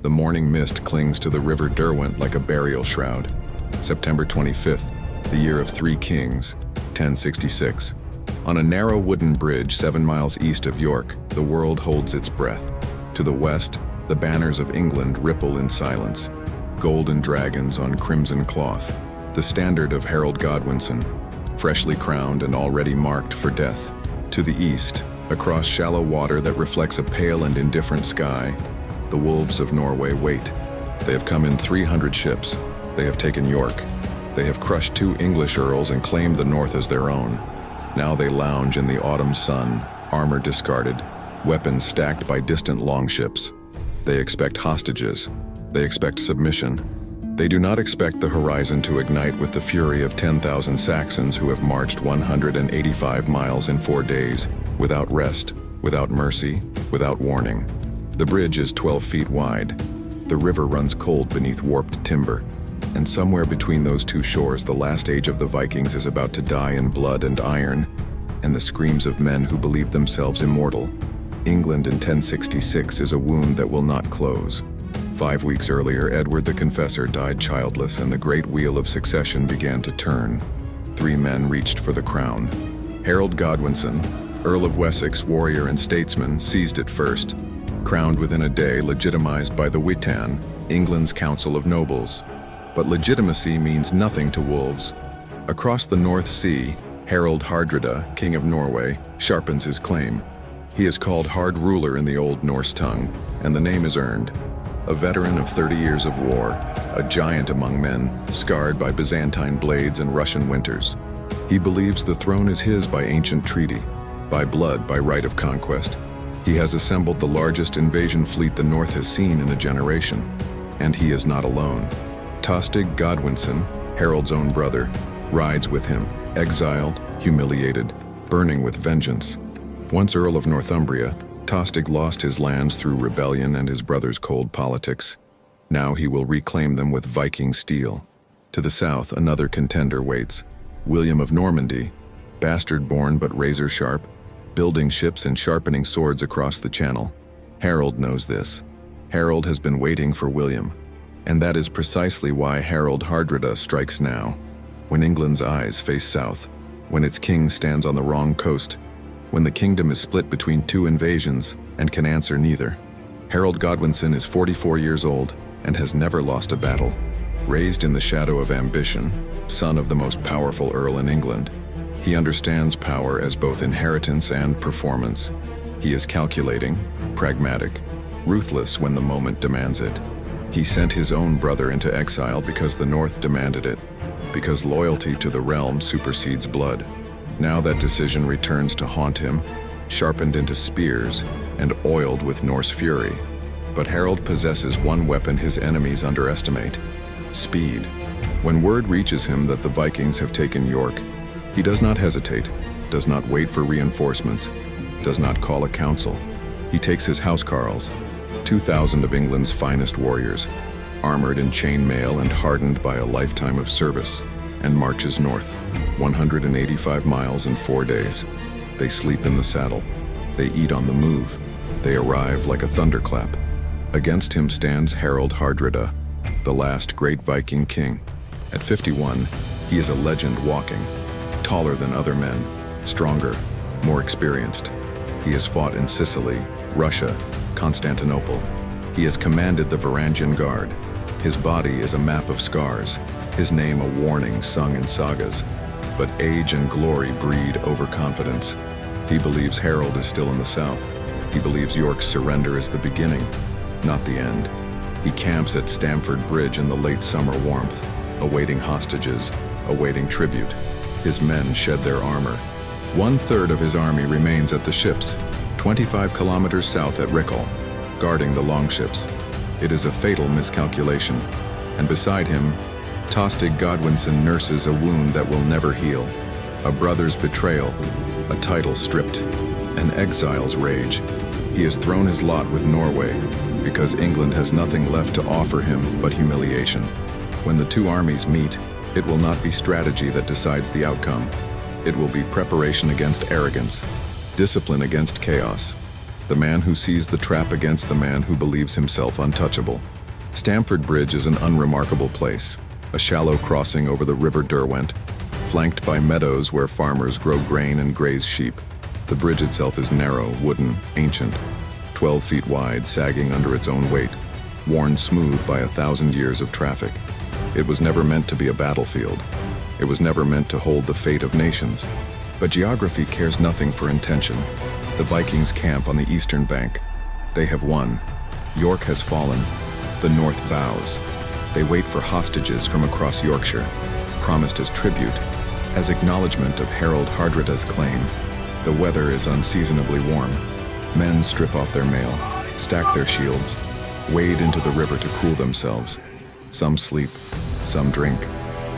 The morning mist clings to the River Derwent like a burial shroud. September 25th, the year of three kings, 1066. On a narrow wooden bridge 7 miles east of York, the world holds its breath. To the west, the banners of England ripple in silence. Golden dragons on crimson cloth, the standard of Harold Godwinson, freshly crowned and already marked for death. To the east, across shallow water that reflects a pale and indifferent sky, the wolves of Norway wait. They have come in 300 ships. They have taken York. They have crushed 2 English earls and claimed the north as their own. Now they lounge in the autumn sun, armor discarded, weapons stacked by distant longships. They expect hostages. They expect submission. They do not expect the horizon to ignite with the fury of 10,000 Saxons who have marched 185 miles in 4 days, without rest, without mercy, without warning. The bridge is 12 feet wide. The river runs cold beneath warped timber. And somewhere between those two shores, the last age of the Vikings is about to die in blood and iron, and the screams of men who believe themselves immortal. England in 1066 is a wound that will not close. 5 weeks earlier, Edward the Confessor died childless, and the great wheel of succession began to turn. 3 men reached for the crown. Harold Godwinson, Earl of Wessex, warrior and statesman, seized it first. Crowned within a day, legitimized by the Witan, England's Council of Nobles. But legitimacy means nothing to wolves. Across the North Sea, Harald Hardrada, King of Norway, sharpens his claim. He is called Hard Ruler in the Old Norse tongue, and the name is earned. A veteran of 30 years of war, a giant among men, scarred by Byzantine blades and Russian winters. He believes the throne is his by ancient treaty, by blood, by right of conquest. He has assembled the largest invasion fleet the North has seen in a generation, and he is not alone. Tostig Godwinson, Harold's own brother, rides with him, exiled, humiliated, burning with vengeance. Once Earl of Northumbria, Tostig lost his lands through rebellion and his brother's cold politics. Now he will reclaim them with Viking steel. To the south, another contender waits. William of Normandy, bastard-born but razor-sharp, building ships and sharpening swords across the channel. Harold knows this. Harold has been waiting for William. And that is precisely why Harald Hardrada strikes now, when England's eyes face south, when its king stands on the wrong coast, when the kingdom is split between 2 invasions and can answer neither. Harold Godwinson is 44 years old and has never lost a battle. Raised in the shadow of ambition, son of the most powerful earl in England, he understands power as both inheritance and performance. He is calculating, pragmatic, ruthless when the moment demands it. He sent his own brother into exile because the North demanded it, because loyalty to the realm supersedes blood. Now that decision returns to haunt him, sharpened into spears and oiled with Norse fury. But Harold possesses one weapon his enemies underestimate: speed. When word reaches him that the Vikings have taken York, he does not hesitate, does not wait for reinforcements, does not call a council. He takes his housecarls, 2,000 of England's finest warriors, armored in chainmail and hardened by a lifetime of service, and marches north, 185 miles in 4 days. They sleep in the saddle. They eat on the move. They arrive like a thunderclap. Against him stands Harald Hardrada, the last great Viking king. At 51, he is a legend walking, taller than other men, stronger, more experienced. He has fought in Sicily, Russia, Constantinople. He has commanded the Varangian Guard. His body is a map of scars, his name a warning sung in sagas. But age and glory breed overconfidence. He believes Harold is still in the south. He believes York's surrender is the beginning, not the end. He camps at Stamford Bridge in the late summer warmth, awaiting hostages, awaiting tribute. His men shed their armor. 1/3 of his army remains at the ships, 25 kilometers south at Rickle, guarding the longships. It is a fatal miscalculation, and beside him, Tostig Godwinson nurses a wound that will never heal. A brother's betrayal, a title stripped, an exile's rage. He has thrown his lot with Norway because England has nothing left to offer him but humiliation. When the 2 armies meet, it will not be strategy that decides the outcome. It will be preparation against arrogance, discipline against chaos, The man who sees the trap against the man who believes himself untouchable. Stamford Bridge is an unremarkable place, a shallow crossing over the River Derwent, flanked by meadows where farmers grow grain and graze sheep. The bridge itself is narrow, wooden, ancient, 12 feet wide, sagging under its own weight, worn smooth by 1,000 years of traffic. It was never meant to be a battlefield. It was never meant to hold the fate of nations. But geography cares nothing for intention. The Vikings camp on the eastern bank. They have won. York has fallen. The North bows. They wait for hostages from across Yorkshire, promised as tribute, as acknowledgement of Harald Hardrada's claim. The weather is unseasonably warm. Men strip off their mail, stack their shields, wade into the river to cool themselves. Some sleep, some drink.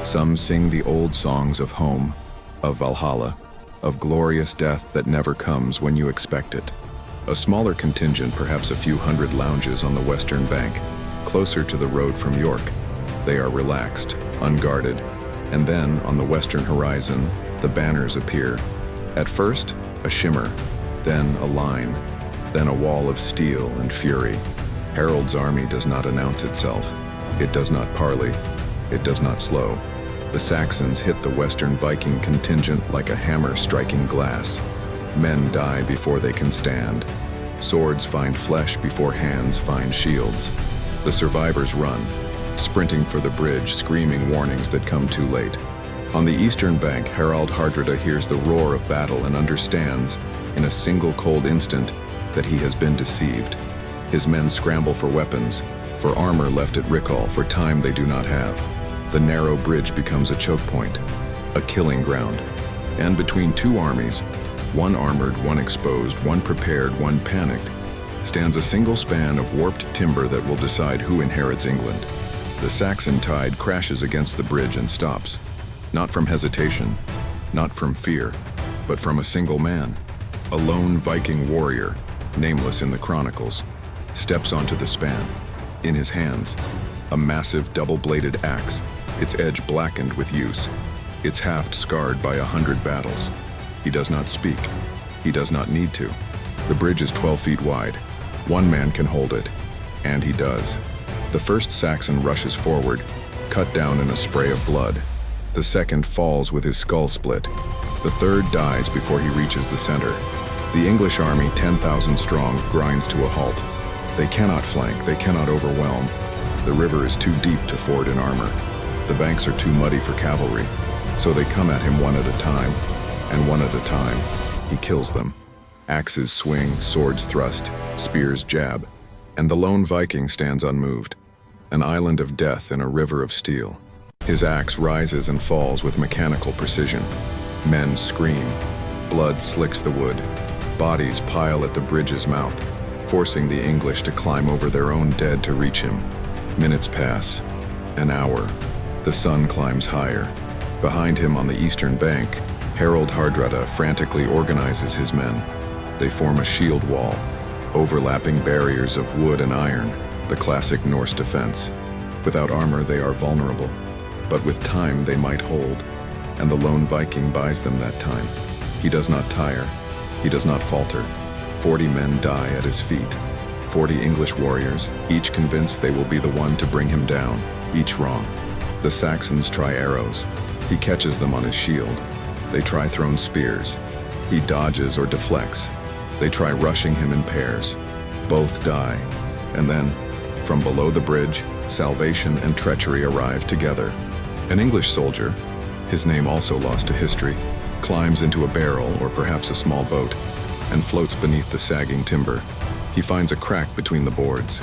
Some sing the old songs of home, of Valhalla, of glorious death that never comes when you expect it. A smaller contingent, perhaps a few hundred, lounges on the western bank, closer to the road from York. They are relaxed, unguarded, and then, on the western horizon, the banners appear. At first, a shimmer, then a line, then a wall of steel and fury. Harold's army does not announce itself. It does not parley. It does not slow. The Saxons hit the western Viking contingent like a hammer striking glass. Men die before they can stand. Swords find flesh before hands find shields. The survivors run, sprinting for the bridge, screaming warnings that come too late. On the eastern bank, Harald Hardrada hears the roar of battle and understands, in a single cold instant, that he has been deceived. His men scramble for weapons, for armor left at recall, for time they do not have. The narrow bridge becomes a choke point, a killing ground. And between two armies, one armored, one exposed, one prepared, one panicked, stands a single span of warped timber that will decide who inherits England. The Saxon tide crashes against the bridge and stops, not from hesitation, not from fear, but from a single man. A lone Viking warrior, nameless in the chronicles, steps onto the span. In his hands, a massive double-bladed axe, its edge blackened with use, its haft scarred by 100 battles. He does not speak. He does not need to. The bridge is 12 feet wide. One man can hold it, and he does. The first Saxon rushes forward, cut down in a spray of blood. The second falls with his skull split. The third dies before he reaches the center. The English army, 10,000 strong, grinds to a halt. They cannot flank, they cannot overwhelm. The river is too deep to ford in armor. The banks are too muddy for cavalry, so they come at him one at a time, and one at a time, he kills them. Axes swing, swords thrust, spears jab, and the lone Viking stands unmoved, an island of death in a river of steel. His axe rises and falls with mechanical precision. Men scream. Blood slicks the wood. Bodies pile at the bridge's mouth, forcing the English to climb over their own dead to reach him. Minutes pass. An hour. The sun climbs higher. Behind him on the eastern bank, Harald Hardrada frantically organizes his men. They form a shield wall, overlapping barriers of wood and iron, the classic Norse defense. Without armor, they are vulnerable, but with time they might hold, and the lone Viking buys them that time. He does not tire. He does not falter. 40 men die at his feet. 40 English warriors, each convinced they will be the one to bring him down, each wrong. The Saxons try arrows. He catches them on his shield. They try thrown spears. He dodges or deflects. They try rushing him in pairs. Both die. And then, from below the bridge, salvation and treachery arrive together. An English soldier, his name also lost to history, climbs into a barrel or perhaps a small boat and floats beneath the sagging timber. He finds a crack between the boards.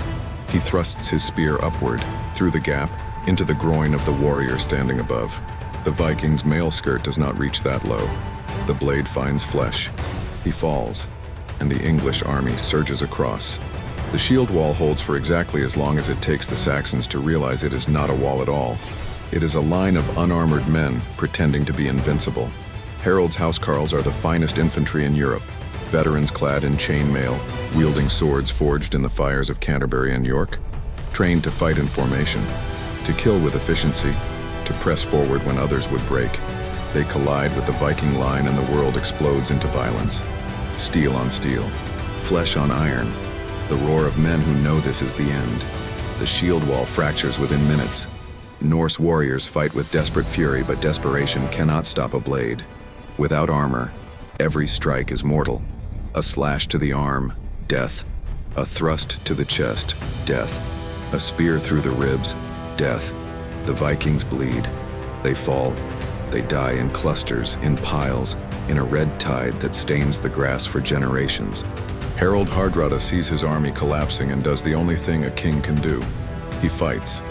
He thrusts his spear upward, through the gap, into the groin of the warrior standing above. The Viking's mail skirt does not reach that low. The blade finds flesh. He falls, and the English army surges across. The shield wall holds for exactly as long as it takes the Saxons to realize it is not a wall at all. It is a line of unarmored men pretending to be invincible. Harold's housecarls are the finest infantry in Europe, veterans clad in chainmail, wielding swords forged in the fires of Canterbury and York, trained to fight in formation, to kill with efficiency, to press forward when others would break. They collide with the Viking line and the world explodes into violence. Steel on steel. flesh on iron, the roar of men who know this is the end. The shield wall fractures within minutes. Norse warriors fight with desperate fury, but desperation cannot stop a blade. Without armor, every strike is mortal. A slash to the arm, death. A thrust to the chest, death. A spear through the ribs, death. The Vikings bleed. They fall. They die in clusters, in piles, in a red tide that stains the grass for generations. Harald Hardrada sees his army collapsing and does the only thing a king can do. He fights,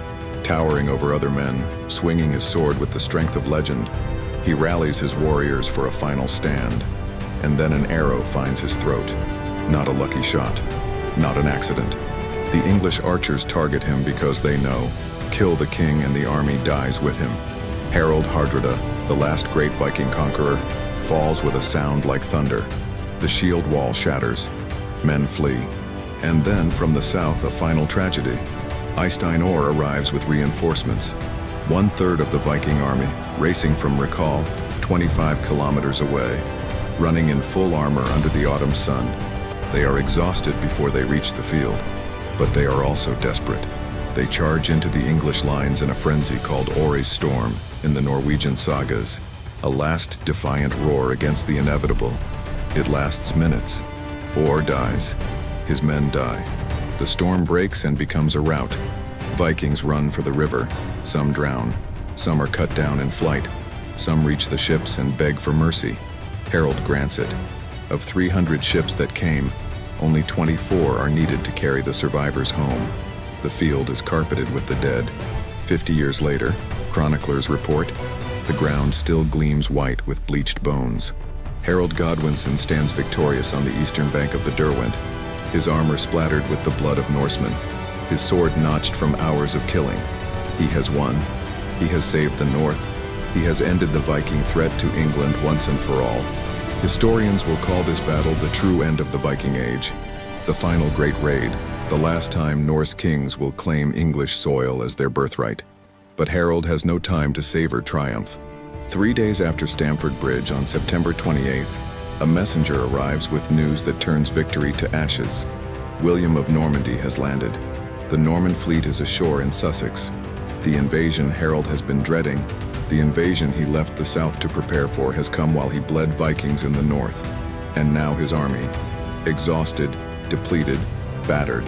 towering over other men, swinging his sword with the strength of legend. He rallies his warriors for a final stand, and then an arrow finds his throat. Not a lucky shot, not an accident. The English archers target him because they know, kill the king and the army dies with him. Harald Hardrada, the last great Viking conqueror, falls with a sound like thunder. The shield wall shatters. Men flee. And then, from the south, a final tragedy. Eystein Ore arrives with reinforcements. 1/3 of the Viking army, racing from Recall, 25 kilometers away, running in full armor under the autumn sun. They are exhausted before they reach the field, but they are also desperate. They charge into the English lines in a frenzy called Ore's Storm in the Norwegian sagas, a last defiant roar against the inevitable. It lasts minutes. Ore dies. His men die. The storm breaks and becomes a rout. Vikings run for the river. Some drown. Some are cut down in flight. Some reach the ships and beg for mercy. Harold grants it. Of 300 ships that came, only 24 are needed to carry the survivors home. The field is carpeted with the dead. 50 years later, chroniclers report, the ground still gleams white with bleached bones. Harold Godwinson stands victorious on the eastern bank of the Derwent, his armor splattered with the blood of Norsemen, his sword notched from hours of killing. He has won. He has saved the North. He has ended the Viking threat to England once and for all. Historians will call this battle the true end of the Viking Age, the final great raid, the last time Norse kings will claim English soil as their birthright. But Harold has no time to savor triumph. 3 days after Stamford Bridge on September 28th, a messenger arrives with news that turns victory to ashes. William of Normandy has landed. The Norman fleet is ashore in Sussex. The invasion Harold has been dreading, the invasion he left the south to prepare for, has come while he bled Vikings in the north. And now his army, exhausted, depleted, battered,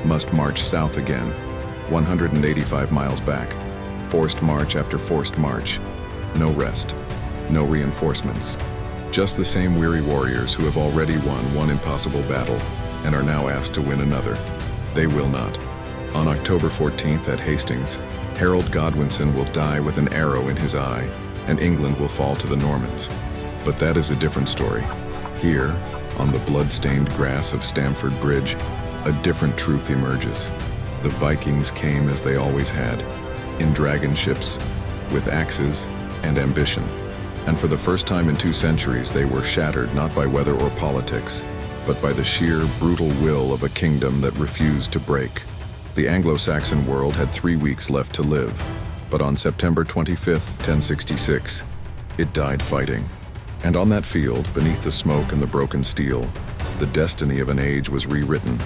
must march south again, 185 miles back. Forced march after forced march. No rest, no reinforcements. Just the same weary warriors who have already won one impossible battle and are now asked to win another. They will not. On October 14th at Hastings, Harold Godwinson will die with an arrow in his eye, and England will fall to the Normans. But that is a different story. Here, on the blood-stained grass of Stamford Bridge, a different truth emerges. The Vikings came as they always had, in dragon ships, with axes and ambition. And for the first time in 2 centuries, they were shattered not by weather or politics, but by the sheer, brutal will of a kingdom that refused to break. The Anglo-Saxon world had 3 weeks left to live, but on September 25th, 1066, it died fighting. And on that field, beneath the smoke and the broken steel, the destiny of an age was rewritten.